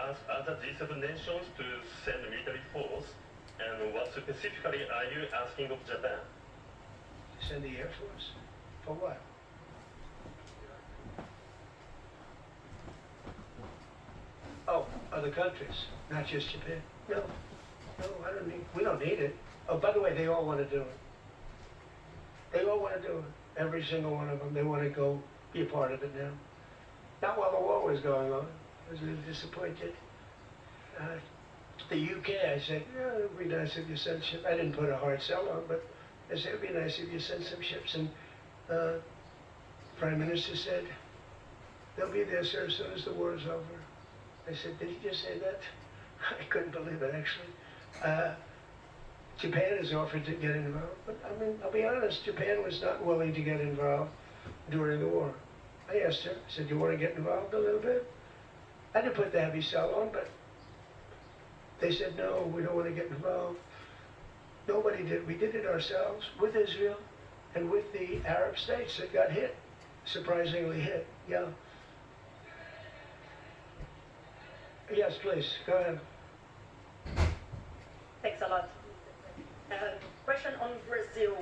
ask other G7 nations to send military force? And what specifically are you asking of Japan? Send the Air Force? For what? Oh, other countries, not just Japan. No, we don't need it. Oh, by the way, they all want to do it. They all want to do it. Every single one of them. They want to go be a part of it now. Not while the war was going on. I was really disappointed. The UK, I said, yeah, it would be nice if you sent ships. I didn't put a hard sell on, but I said, it would be nice if you sent some ships. And Prime Minister said, they'll be there, sir, as soon as the war is over. I said, did he just say that? I couldn't believe it, actually. Japan has offered to get involved, but I mean, I'll be honest, Japan was not willing to get involved during the war. I asked her, I said, do you want to get involved a little bit? I didn't put the heavy sell on, but they said, no, we don't want to get involved. Nobody did. We did it ourselves with Israel and with the Arab states that got hit, surprisingly hit, yeah. Yes, please, go ahead. Thanks a lot. Question on Brazil.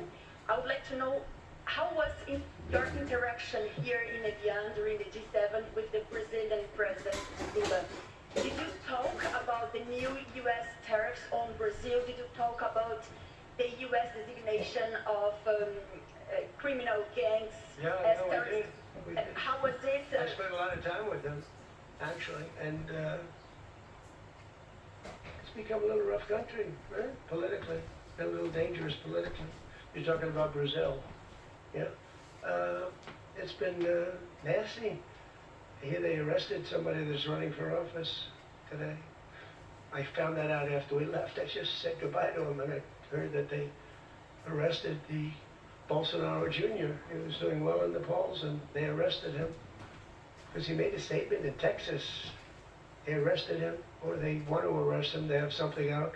I would like to know, how was your interaction here in Evian during the G7 with the Brazilian President Lula? Did you talk about the new U.S. tariffs on Brazil? Did you talk about the U.S. designation of criminal gangs as terrorists? We did. How was it? I spent a lot of time with them, actually, and it's become a little rough country, right? Politically, a little dangerous politically. You're talking about Brazil, yeah? It's been nasty. Here they arrested somebody that's running for office today. I found that out after we left. I just said goodbye to him, and I heard that they arrested the Bolsonaro Jr. He was doing well in the polls, and they arrested him because he made a statement in Texas. They arrested him, or they want to arrest him. They have something out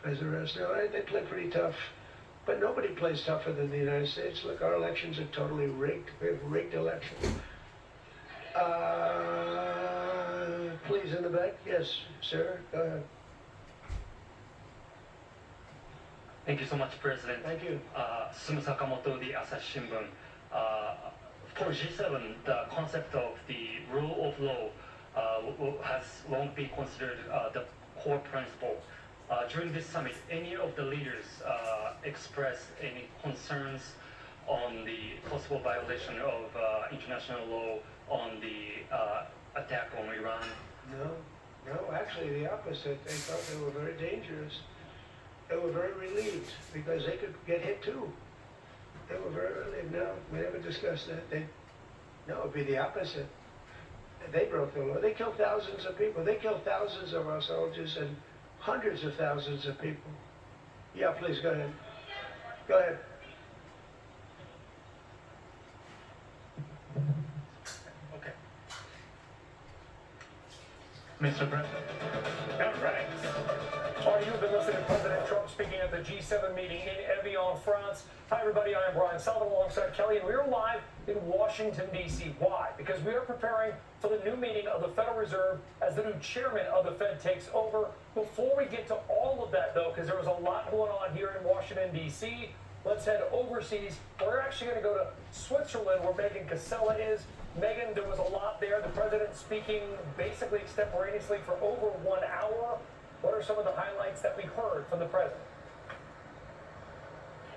as arrest. No, they play pretty tough, but nobody plays tougher than the United States. Look, our elections are totally rigged. We have rigged elections. Please, in the back. Yes, sir. Go ahead. Thank you so much, President. Thank you. Sumu Sakamoto, the Asahi Shimbun. For G7, the concept of the rule of law has long been considered the core principle. During this summit, any of the leaders expressed any concerns on the possible violation of international law on the attack on Iran? No, actually the opposite. They thought they were very dangerous. They were very relieved because they could get hit too. They were very relieved. No, we never discussed that. No, it'd be the opposite. They broke the law. They killed thousands of people. They killed thousands of our soldiers and hundreds of thousands of people. Yeah, please, go ahead. Go ahead. Okay. Mr. President. All right. Well, you've been listening to President Trump speaking at the G7 meeting in Evian, France. Hi, everybody. I am Brian Sullivan alongside Kelly, and we are live in Washington, D.C. Why? Because we are preparing for the new meeting of the Federal Reserve as the new chairman of the Fed takes over. Before we get to all of that, though, because there was a lot going on here in Washington, D.C., let's head overseas. We're actually going to go to Switzerland, where Megan Casella is. Megan, there was a lot there. The president speaking basically extemporaneously for over 1 hour. What are some of the highlights that we heard from the president?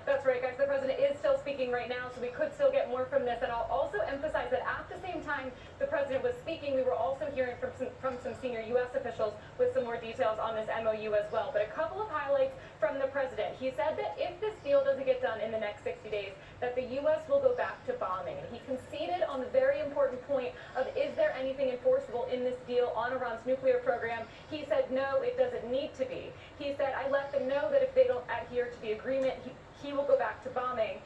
That's right, guys. The president is still speaking right now, so we could still get more from this. And I'll also emphasize that at the same time the president was speaking, we were also hearing from some senior U.S. officials with some more details on this MOU as well. But a couple of highlights from the president. He said that if this deal doesn't get done in the next 60 days, that the U.S. will go back to bombing. And he conceded on the very important point of, is there anything enforceable in this deal on Iran's nuclear program? He said, no, it doesn't need to be. He said, I let them know that if they don't adhere to the agreement, he will go back to bombing.